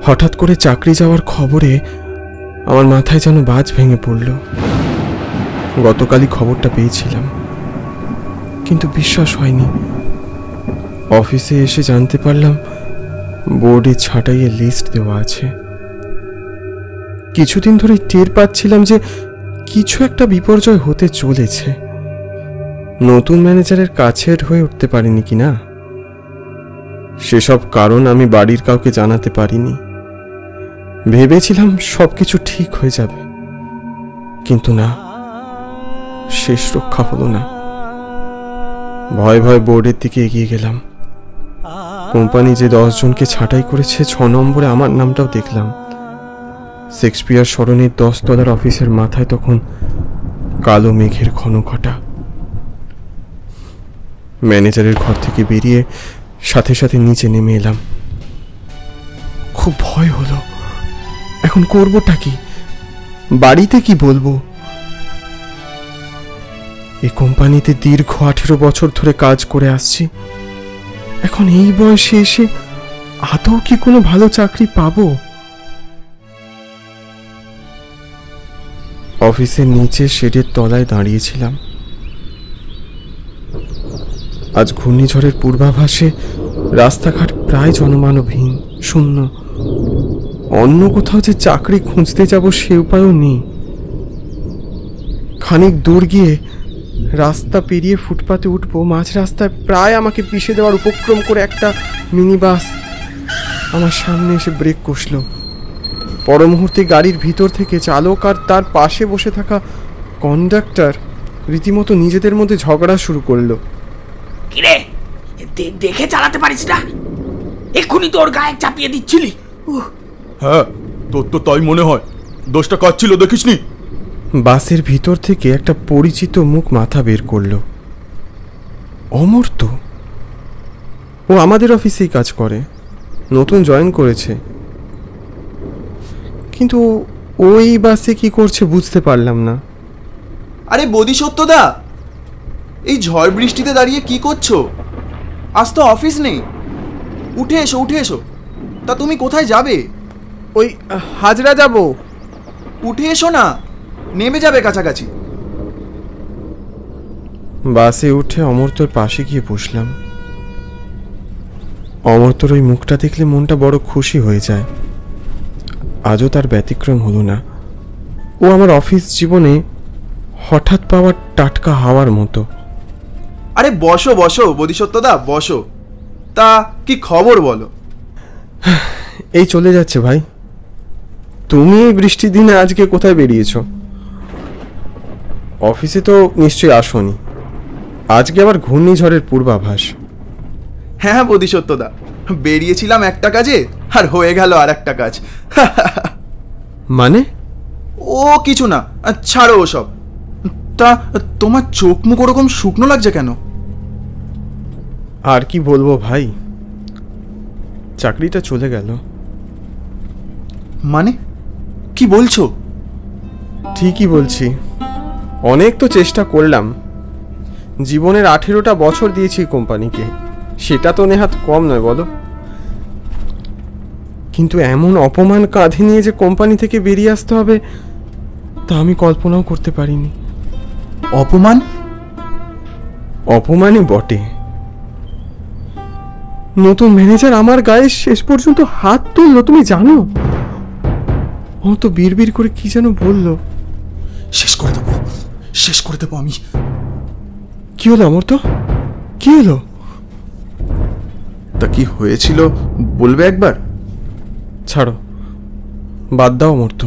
হঠাৎ করে চাকরি যাওয়ার খবরে আমার মাথায় যেন বাজ ভেঙে পড়ল। গতকালই খবরটা পেয়েছিলাম, কিন্তু বিশ্বাস হয়নি। অফিসে এসে জানতে পারলাম বোর্ডে ছাঁটাইয়ের লিস্ট দেওয়া আছে। কিছুদিন ধরে টের পাচ্ছিলাম যে কিছু একটা বিপর্যয় হতে চলেছে। নতুন ম্যানেজারের কাছের হয়ে উঠতে পারিনি কিনা, সেসব কারণ আমি বাড়ির কাউকে জানাতে পারিনি। ভেবেছিলাম সবকিছু ঠিক হয়ে যাবে, কিন্তু না, শেষ রক্ষা হলো না। ভয় ভয় বোর্ডের দিকে এগিয়ে গেলাম। কোম্পানি যে 10 জনকে ছাঁটাই করেছে, 6 নম্বরে আমার নামটাও দেখলাম। শেক্সপিয়ার সরণির 10 তলার অফিসের মাথায় তখন কালো মেঘের ঘন ঘটা। ম্যানেজারের ঘর থেকে বেরিয়ে সাথে সাথে নিচে নেমে এলাম। খুব ভয় হলো। এখন করবোটা কি? বাড়িতে কি বলবো? এই কোম্পানিতে দীর্ঘ 18 বছর ধরে কাজ করে আসছি। এখন এই বয়সে এসে আদৌ কি কোনো ভালো চাকরি পাবো? অফিসের নিচে শেডের তলায় দাঁড়িয়েছিলাম। আজ ঘূর্ণিঝড়ের পূর্বাভাসে রাস্তাঘাট প্রায় জনমানবহীন, শূন্য। অন্য কোথাও যে চাকরি খুঁজতে যাব সে উপায়ও নেই। খানিক দূর গিয়ে রাস্তা পেরিয়ে ফুটপাতে উঠবো, মাঝ রাস্তায় প্রায় আমাকে পিষে দেওয়ার উপক্রম করে একটা মিনি বাস আমার সামনে এসে ব্রেক কষল। পর মুহূর্তে গাড়ির ভিতর থেকে চালক আর তার পাশে বসে থাকা কন্ডাক্টর রীতিমতো নিজেদের মধ্যে ঝগড়া শুরু করলো। কিরে, দেখে চালাতে পারিস না? এক্ষুনি তোর গায়ে চাপিয়ে দিচ্ছিলি। হ্যাঁ, তোর তো তাই মনে হয়। দোষটা কাজ ছিল দেখিসনি? বাসের ভিতর থেকে একটা পরিচিত মুখ মাথা বের করল। অমর্ত্য। ও আমাদের অফিসেই কাজ করে, নতুন জয়েন করেছে। কিন্তু ওই বাসে কি করছে বুঝতে পারলাম না। আরে বোধিসত্ত্বদা, এই ঝড় বৃষ্টিতে দাঁড়িয়ে কি করছো? আজ তো অফিস নেই। উঠে এসো, উঠে এসো। তা তুমি কোথায় যাবে? ওই হাজরা যাব। উঠে এসো না, নেমে যাবে কাছাকাছি। বাসে উঠে অমর্ত্যর পাশে গিয়ে বসলাম। অমর্ত্যর ওই মুখটা দেখলে মনটা বড় খুশি হয়ে যায়। আজও তার ব্যতিক্রম হলো না। ও আমার অফিস জীবনে হঠাৎ পাওয়ার টাটকা হাওয়ার মতো। আরে বসো বসো বোধিসত্ত্বদা, বসো। তা কি খবর বলো? এই চলে যাচ্ছে ভাই। তুমি এই বৃষ্টির দিনে আজকে কোথায় বেরিয়েছ? অফিসে তো নিশ্চয়ই আসোনি। আজকে আবার ঘূর্ণিঝড়ের পূর্বাভাস। হ্যাঁ বোধিসত্ত্বদা, বেরিয়েছিলাম একটা কাজে আর হয়ে গেল আর একটা কাজ। মানে? ও কিছু না, ছাড়ো ওসব। তা তোমার চোখ মুখ ওরকম শুকনো লাগছে কেন? আর কি বলবো ভাই, চাকরিটা চলে গেল। মানে কি বলছো? ঠিকই বলছি। অনেক তো চেষ্টা করলাম। জীবনের 18টা বছর দিয়েছি কোম্পানিকে, সেটা তো নেহাত কম নয় বলো। কিন্তু এমন অপমান কাঁধে নিয়ে যে কোম্পানি থেকে বেরিয়ে আসতে হবে তা আমি কল্পনাও করতে পারিনি। অপমান? অপমানই বটে। নতুন ম্যানেজার আমার গায়ে শেষ পর্যন্ত হাত তুললো, তুমি জানো? ও তো বিড়বিড় করে কি যেন বললো। শেষ করে দেবো, শেষ করে দেবো আমি। কি হলো অমর্ত্য? কি হলো? তা কি হয়েছিল বলবে একবার? ছাড়ো, বাদ দাও অমর্ত্য।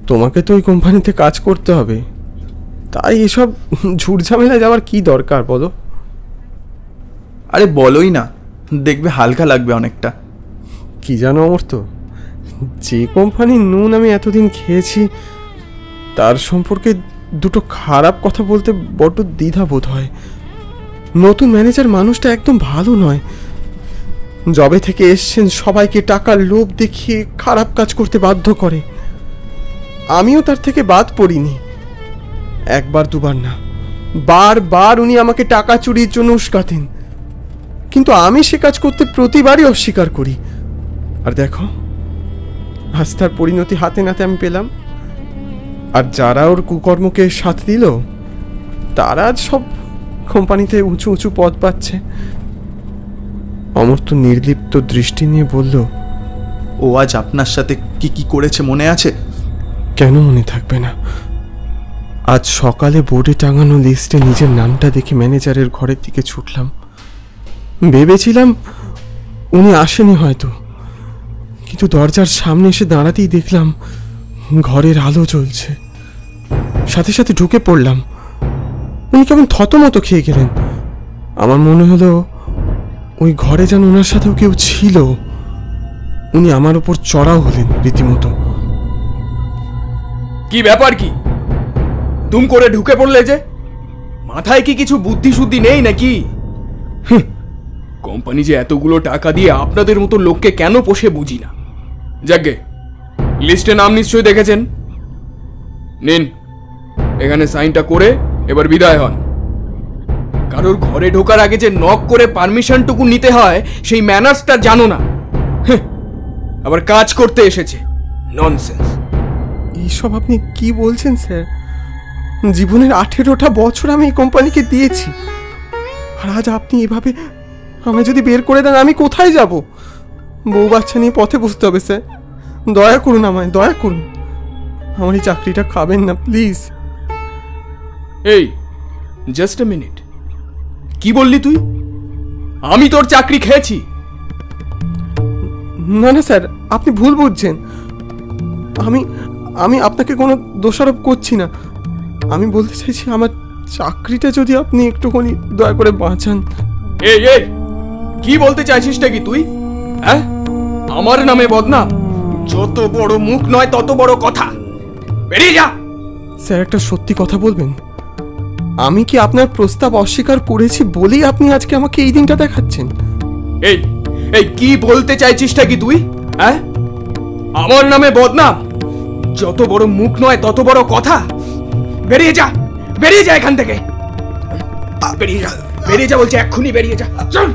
তোমাকে তো ওই কোম্পানিতে কাজ করতে হবে, তাই এসব ঝুটঝামেলা যাওয়ার কি দরকার বলো? আরে বলোই না, দেখবে হালকা লাগবে অনেকটা। কি জানো অমর্ত্য, যে কোম্পানির নুন আমি এতদিন খেয়েছি তার সম্পর্কে দুটো খারাপ কথা বলতে বড্ড দ্বিধা বোধ হয়। নতুন ম্যানেজার মানুষটা একদম ভালো নয়। জবে থেকে এসছেন সবাইকে টাকার লোভ দেখিয়ে খারাপ কাজ করতে বাধ্য করে। আমিও তার থেকে বাদ পড়িনি। একবার দুবার না, বারবার উনি আমাকে টাকা চুরির জন্য উস্কাতেন, কিন্তু আমি সে কাজ করতে প্রতিবারই অস্বীকার করি। আর দেখো, আজ তার পরিণতি হাতে নাতে আমি পেলাম। আর যারা ওর কুকর্মকে সাথ দিল তারা আজ সব কোম্পানিতে উঁচু উঁচু পদ পাচ্ছে। অমর্ত্য নির্লিপ্ত দৃষ্টি নিয়ে বলল, ও আজ আপনার সাথে কি কি করেছে মনে আছে? কেন মনে থাকবে না? আজ সকালে বোর্ডে টাঙানো লিস্টে নিজের নামটা দেখে ম্যানেজারের ঘরের দিকে ছুটলাম। ভেবেছিলাম উনি আসেনি হয়তো, কিন্তু দরজার সামনে এসে দাঁড়াতেই দেখলাম ঘরের আলো জ্বলছে। সাথে সাথে ঢুকে পড়লাম। উনি কেমন থতমতো খেয়ে গেলেন। আমার মনে হলো ওই ঘরে যেন ওনার সাথেও কেউ ছিল। উনি আমার উপর চড়াও হলেন রীতিমতো। কি ব্যাপার, কি দুম করে ঢুকে পড়লে যে? মাথায় কি কিছু বুদ্ধি শুদ্ধি নেই নাকি? কোম্পানি যে এতগুলো টাকা দিয়ে আপনাদের মতো লোককে কেন পোষে বুঝি না। যাকগে, লিস্টে নাম নিশ্চয়ই দেখেছেন। নিন, এখানে সাইনটা করে এবার বিদায় হন। কারোর ঘরে ঢোকার আগে যে নক করে পারমিশনটুকু নিতে হয় সেই ম্যানার্সটা জানো না। আবার কাজ করতে এসেছে, ননসেন্স। এইসব আপনি কি বলছেন স্যার? জীবনের 18টা বছর আমি এই কোম্পানিকে দিয়েছি, আর আজ আপনি এভাবে আমায় যদি বের করে দেন আমি কোথায় যাব? বউ বাচ্চা নিয়ে পথে বসতে হবে স্যার। দয়া করুন, আমায় দয়া করুন। আমার এই চাকরিটা খাবেন না প্লিজ। এই জাস্ট এ মিনিট, কি বললি তুই? আমি তোর চাকরি খেয়েছি? না না স্যার, আপনি ভুল বুঝছেন। আমি আমি আপনাকে কোনো দোষারোপ করছি না। আমি বলতে চাইছি আমার চাকরিটা যদি আপনি একটুখানি দয়া করে বাঁচান। এই এই কি বলতে চাইছিসটা কি তুই? হ্যাঁ, আমার নামে বদনাম? যত বড় মুখ নয় তত বড় কথা। বেরিয়ে যা। স্যার, একটা সত্যি কথা বলবেন? আমি কি আপনার প্রস্তাব অস্বীকার করেছি বলেই আপনি আজকে আমাকে এই দিনটা দেখাচ্ছেন? এই এই কি বলতে চাইছিসটা কি তুই? হ্যাঁ, আমার নামে বদনাম? যত বড় মুখ নয় তত বড় কথা। বেরিয়ে যা, বেরিয়ে যা এখান থেকে। বেরিয়ে যা, বেরিয়ে যা বলছে, এক্ষুনি বেরিয়ে যা। চল,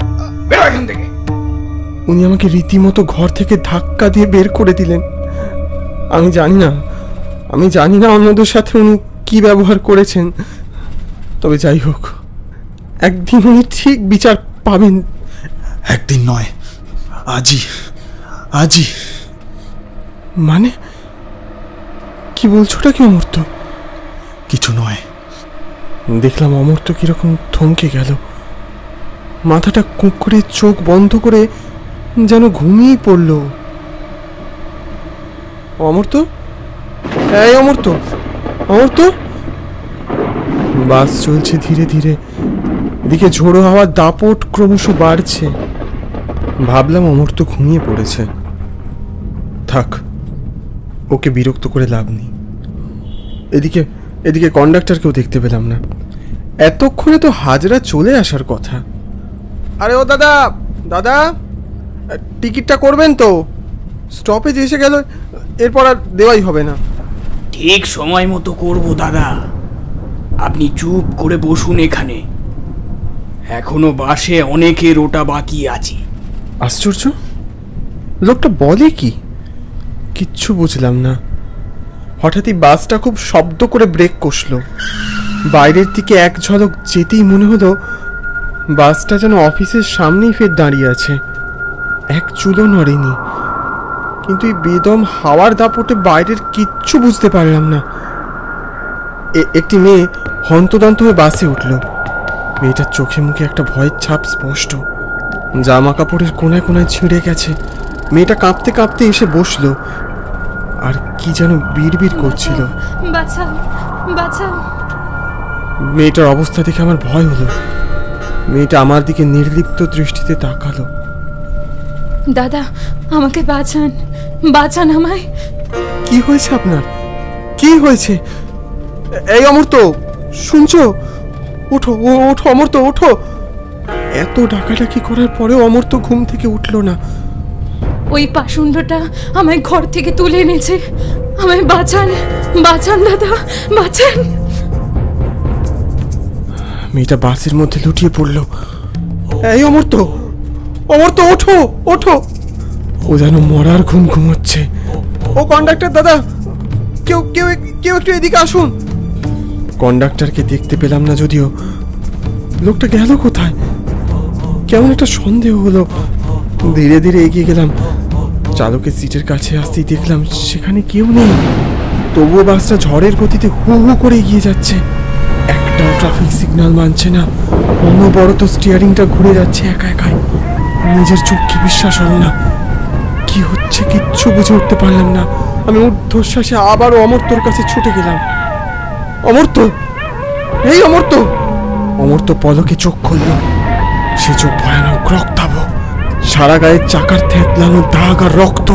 বেরো এখান থেকে। উনি আমাকে রীতিমতো ঘর থেকে ধাক্কা দিয়ে বের করে দিলেন। আমি জানি না অন্যদের সাথে উনি কি ব্যবহার করেছেন, তবে যাই হোক, একদিন উনি ঠিক বিচার পাবেন। একদিন নয়, আজই। মানে কি বলছোটা কি অমর্ত্য? কিছু নয়। দেখলাম অমর্ত্য কিরকম থমকে গেল। মাথাটা কুঁকড়ে চোখ বন্ধ করে যেন ঘুমিয়ে পড়ল। অমর্ত্য, এই অমর্ত্য, অমর্ত্য। বাস চলছে ধীরে ধীরে, এদিকে ঝোড়ো হাওয়ার দাপট ক্রমশ বাড়ছে। ভাবলাম অমর্ত্য ঘুমিয়ে পড়েছে, থাক, ওকে বিরক্ত করে লাভ নেই। এদিকে কন্ডাক্টরকেও দেখতে পেলাম না। এতক্ষণে তো হাজরা চলে আসার কথা। আরে ও দাদা, দাদা, টিকিটটা করবেন তো? স্টপেজ এসে গেল, এরপর আর দেওয়াই হবে না। ঠিক সময় মতো করবো দাদা, আপনি চুপ করে বসুন এখানে। এখনো বাসে অনেকের ওটা বাকি আছে। আশ্চর্য, লোকটা বলে কি? কিচ্ছু বুঝলাম না। হঠাৎই বাসটা খুব শব্দ করে ব্রেক কষল। বাইরের দিকে এক ঝলক যেতেই মনে হলো বাসটা যেন অফিসের সামনেই ফের দাঁড়িয়ে আছে, এক চুলও নড়েনি। কিন্তু এই বেদম হাওয়ার দাপটে বাইরের কিচ্ছু বুঝতে পারলাম না। একটি মেয়ে হন্তদন্ত হয়ে বাসে উঠল। মেয়েটার চোখে মুখে একটা ভয়ের ছাপ স্পষ্ট। জামা কাপড়ের কোনায় কোনায় ছিঁড়ে গেছে। মেয়েটা কাঁপতে কাঁপতে এসে বসলো আর কি যেন বিড়বিড় করছিল। বাঁচাও, বাঁচাও। মেয়েটার অবস্থা দেখে আমার ভয় হলো। মেয়েটা আমার দিকে নির্লিপ্ত দৃষ্টিতে তাকালো। দাদা, আমাকে বাঁচান, বাঁচান আমায়। কি হয়েছে আপনার? কি হয়েছে? এই অমর্ত্য, শুনছো? ওঠো, ওঠো অমর্ত্য, ওঠো। এত ডাকাডাকি করার পরেও অমর্ত্য ঘুম থেকে উঠলো না। ওই পাষণ্ডটা আমায় ঘর থেকে তুলে এনেছে। আমায় বাঁচান, বাঁচান দাদা, বাঁচান। মেয়েটা বাসের মধ্যে লুটিয়ে পড়লো। এই অমর্ত্য, অমর্ত্য, ওঠো, ওঠো। ও যেন মরার ঘুম ঘুমোচ্ছে। ও কন্ডাক্টর দাদা, কেউ কেউ কেউ একটু এদিকে আসুন। কন্ডাক্টরকে দেখতে পেলাম না, যদিও লোকটা গেল কোথায়। কেমন একটা সন্দেহ হলো। ধীরে ধীরে এগিয়ে গেলাম। চালকের সিটের কাছে আসতেই দেখলাম সেখানে কেউ নেই। তবুও বাসটা ঝড়ের গতিতে হু হু করে এগিয়ে যাচ্ছে। একটাও ট্রাফিক সিগন্যাল মানছে না। অনবরত স্টিয়ারিংটা ঘুরে যাচ্ছে একা একাই। নিজের চোখকে বিশ্বাস হলো না। কি হচ্ছে কিচ্ছু বুঝে উঠতে পারলাম না। আমি ঊর্ধ্বশ্বাসে আবারও অমর্ত্যর কাছে ছুটে গেলাম। অমর্ত্য, এই অমর্ত্য! অমর্ত্য পলকে চোখ খুলল। সে চোখ ভয়ানক রক্তাভ, সারা গায়ের চাকার থেতলানো দাগ আর রক্ত।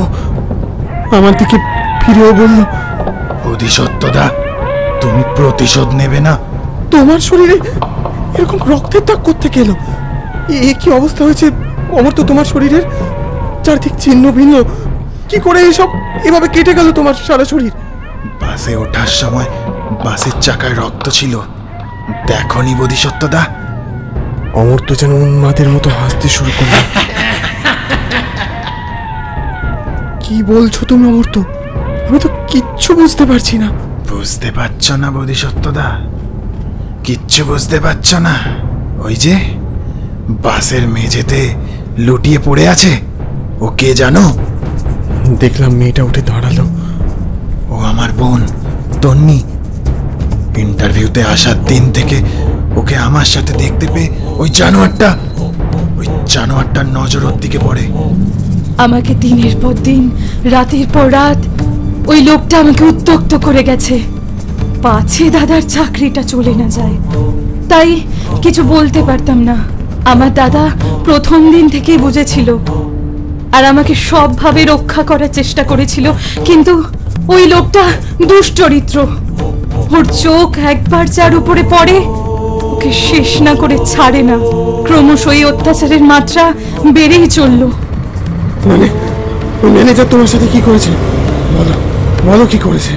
আমার দিকে ফিরেও বলল, অধিসত্যদা, তুমি প্রতিশোধ নেবে না? তোমার শরীরে এরকম রক্তের দাগ করতে গেল? এ কি অবস্থা হয়েছে অমর্ত্য তোমার শরীরের? চারদিক ছিন্ন ভিন্ন, কি করে এসব এভাবে কেটে গেল তোমার সারা শরীর? বাসে ওঠার সময় বাসের চাকায় রক্ত ছিল, দেখনি বোধিসত্যদা? অমর্ত্য যেন উন্মাদের মতো হাসতে শুরু করল। কি বলছো তুমি অমর্ত্য? আমি তো কিচ্ছু বুঝতে পারছি না। বুঝতে পারছ না বোধিসত্যদা? কিচ্ছু বুঝতে পারছ না? ওই যে বাসের মেঝেতে লুটিয়ে পড়ে আছে, ও কে জানো? দেখলাম মেয়েটা উঠে দাঁড়ালো। ও আমার বোন তন্নি। ইন্টারভিউতে আসার দিন থেকে ওকে আমার সাথে দেখতে পেয়ে ওই জানোয়ারটার নজর ওর দিকে পড়ে। আমাকে দিনের পর দিন, রাতের পর রাত ওই লোকটা আমাকে উত্ত্যক্ত করে গেছে। পাছে দাদার চাকরিটা চলে না যায়, তাই কিছু বলতে পারতাম না। আমার দাদা প্রথম দিন থেকেই বুঝেছিল আর আমাকে সবভাবে রক্ষা করার চেষ্টা করেছিল, কিন্তু ওই লোকটা দুশ্চরিত্র। ওর চোখ একবার যার উপরে পড়ে ওকে শেষ না করে ছাড়ে না। ক্রমশ এই অত্যাচারের মাত্রা বেড়েই চলল। মানে ওই ম্যানেজার তোমার সাথে কি করেছে? বলো বলো, কি করেছে?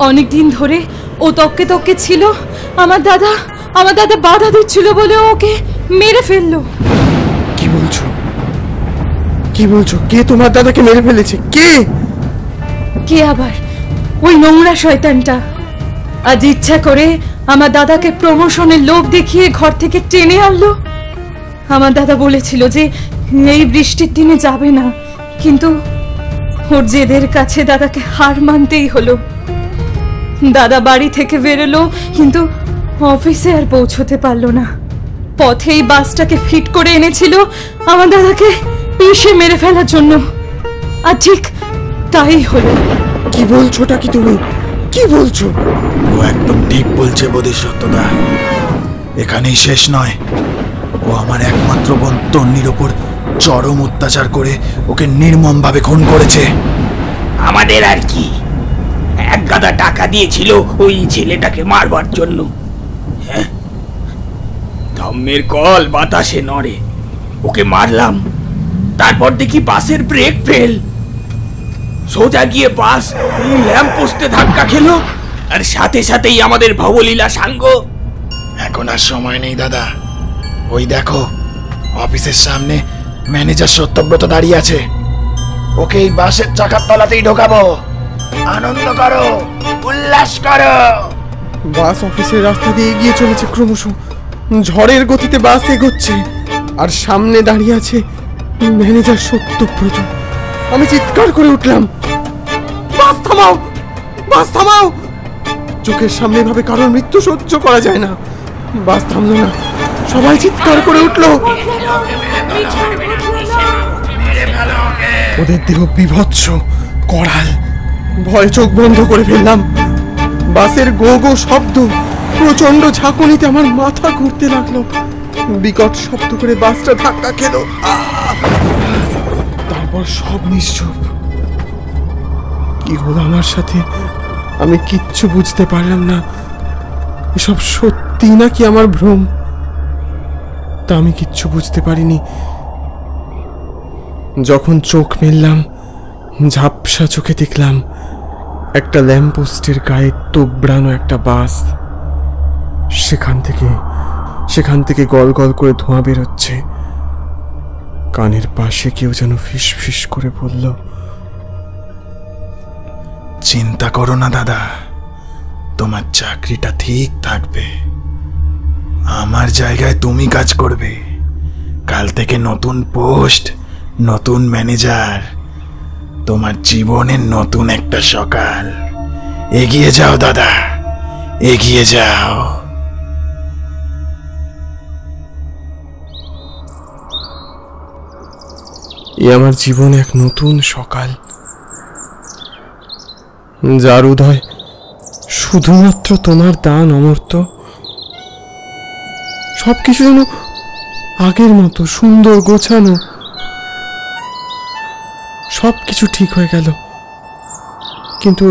অনেকদিন ধরে ও তককে তককে ছিল। আমার দাদা বাধা দিচ্ছিল বলে ওকে মেরে ফেললো। কি বলছো? কি বলছো? কে তোমার দাদাকে মেরে ফেলেছে? কে? কে আবার? ওই নোংরা শয়তানটা। আজ ইচ্ছা করে আমার দাদাকে প্রমোশনের লোভ দেখিয়ে ঘর থেকে টেনে আনলো। আমার দাদা বলেছিল যে এই বৃষ্টির দিনে যাবে না, কিন্তু ওর জেদের কাছে দাদাকে হার মানতেই হলো। দাদা বাড়ি থেকে বেরোলো, কিন্তু অফিসে আর পৌঁছতে পারলো না। পথেই বাসটাকে ফিট করে এনেছিল আমার দাদাকে পিষে মেরে ফেলার জন্য। আর ঠিক তাই হলো। কি বলছোটা কি তুমি? কি বলছো? ও একদম ঠিক বলছে বোধিসত্যদা। এখানেই শেষ নয়, ও আমার একমাত্র বোন তন্নির ওপর চরম অত্যাচার করে ওকে নির্মমভাবে খুন করেছে। আমাদের আর কি, এক গাদা টাকা দিয়েছিল ওই ছেলেটাকে মারবার জন্য। হ্যাঁ, ধম্মের কল বাতাসে নড়ে, ওকে মারলাম। তারপর দেখি বাসের ব্রেক ফেল, সোজা গিয়ে বাস ল্যাম্প পোস্টে ধাক্কা খেলো, আর সাথে সাথেই আমাদের ভবলীলা সাঙ্গ। এখন আর সময় নেই দাদা। ওই দেখো, অফিসের সামনে ম্যানেজার সত্যব্রত দাঁড়িয়ে আছে। ওকে এই বাসের চাকার তলাতেই ঢোকাবো। আনন্দ করো, উল্লাস করো। বাস অফিসের রাস্তা দিয়ে এগিয়ে চলেছে ক্রমশ। ঝড়ের গতিতে বাস এগোচ্ছে, আর সামনে দাঁড়িয়ে আছে ম্যানেজার সত্যব্রত। আমি চিৎকার করে উঠলাম, বাস থামাও, বাস থামাও! চোখের সামনে ভাবে কারোর মৃত্যু সহ্য করা যায় না। বাস থামলো না, সবাই চিৎকার করে উঠলো। ওদের দেহ বিভৎস, করাল। ভয় চোখ বন্ধ করে ফেললাম। বাসের গো গো শব্দ, প্রচন্ড ঝাঁকুনিতে আমার মাথা ঘুরতে লাগলো। বিকট শব্দ করে বাসটা ধাক্কা খেলো। তারপর সব নিশ্চুপ। কি হলো আমার সাথে আমি কিচ্ছু বুঝতে পারলাম না। এসব সত্যি নাকি আমার ভ্রম, তা আমি কিচ্ছু বুঝতে পারিনি। যখন চোখ মেললাম, ঝাপসা চোখে দেখলাম একটা ল্যাম্পপোস্টের গায়ে তোবড়ানো একটা বাস। সেখান থেকে গল গল করে ধোঁয়া বেরোচ্ছে। কানের পাশে কেউ যেন ফিস ফিস করে বলল, চিন্তা করো না দাদা, তোমার চাকরিটা ঠিক থাকবে। আমার জায়গায় তুমি কাজ করবে। কাল থেকে নতুন পোস্ট, নতুন ম্যানেজার, তোমার জীবনের নতুন একটা সকাল। এগিয়ে যাও দাদা, এগিয়ে যাও। এ আমার জীবন এক নতুন সকাল, যার উদয় শুধুমাত্র তোমার দান অমর্ত্য। সবকিছু যেন আগের মতো সুন্দর গোছানো, সবকিছু ঠিক হয়ে গেল। কিন্তু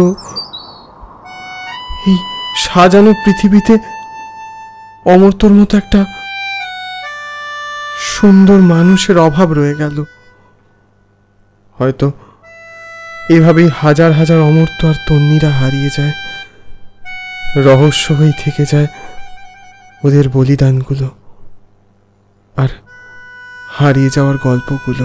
এই সাজানো পৃথিবীতে অমর্ত্যর মতো একটা সুন্দর মানুষের অভাব রয়ে গেল। হয়তো এভাবেই হাজার হাজার অমর্ত্য আর তন্বীরা হারিয়ে যায়, রহস্য হয়ে থেকে যায় ওদের বলিদানগুলো আর হারিয়ে যাওয়ার গল্পগুলো।